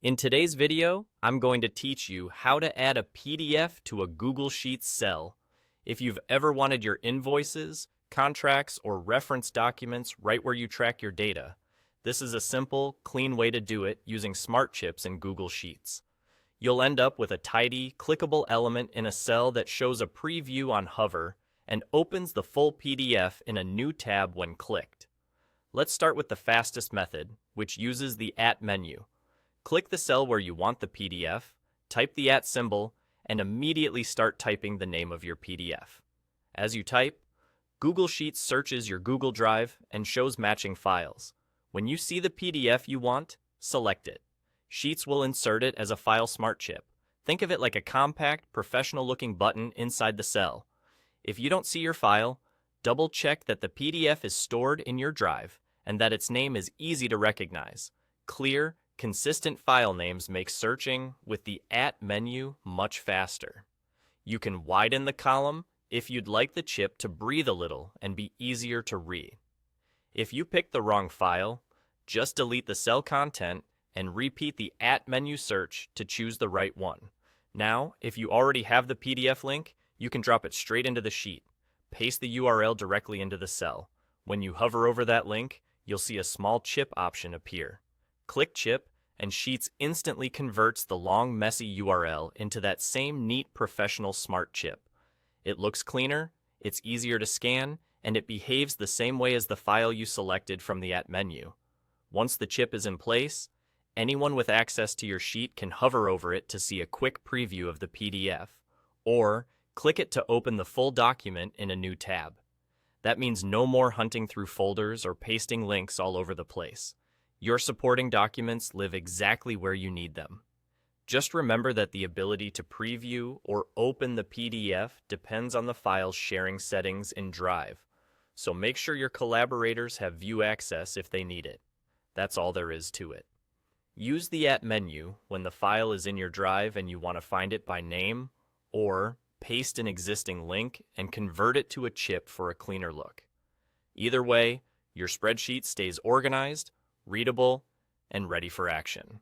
In today's video, I'm going to teach you how to add a PDF to a Google Sheets cell. If you've ever wanted your invoices, contracts, or reference documents right where you track your data, this is a simple, clean way to do it using smart chips in Google Sheets. You'll end up with a tidy, clickable element in a cell that shows a preview on hover and opens the full PDF in a new tab when clicked. Let's start with the fastest method, which uses the @ menu. Click the cell where you want the PDF, type the @ symbol, and immediately start typing the name of your PDF. As you type, Google Sheets searches your Google Drive and shows matching files. When you see the PDF you want, select it. Sheets will insert it as a file smart chip. Think of it like a compact, professional-looking button inside the cell. If you don't see your file, double-check that the PDF is stored in your drive and that its name is easy to recognize. Clear, consistent file names make searching with the @ menu much faster. You can widen the column if you'd like the chip to breathe a little and be easier to read. If you pick the wrong file, just delete the cell content and repeat the @ menu search to choose the right one. Now, if you already have the PDF link, you can drop it straight into the sheet. Paste the URL directly into the cell. When you hover over that link, you'll see a small chip option appear. Click Chip, and Sheets instantly converts the long, messy URL into that same neat, professional smart chip. It looks cleaner, it's easier to scan, and it behaves the same way as the file you selected from the @ menu. Once the chip is in place, anyone with access to your sheet can hover over it to see a quick preview of the PDF, or click it to open the full document in a new tab. That means no more hunting through folders or pasting links all over the place. Your supporting documents live exactly where you need them. Just remember that the ability to preview or open the PDF depends on the file's sharing settings in Drive, so make sure your collaborators have view access if they need it. That's all there is to it. Use the @ menu when the file is in your Drive and you want to find it by name, or paste an existing link and convert it to a chip for a cleaner look. Either way, your spreadsheet stays organized, readable, and ready for action.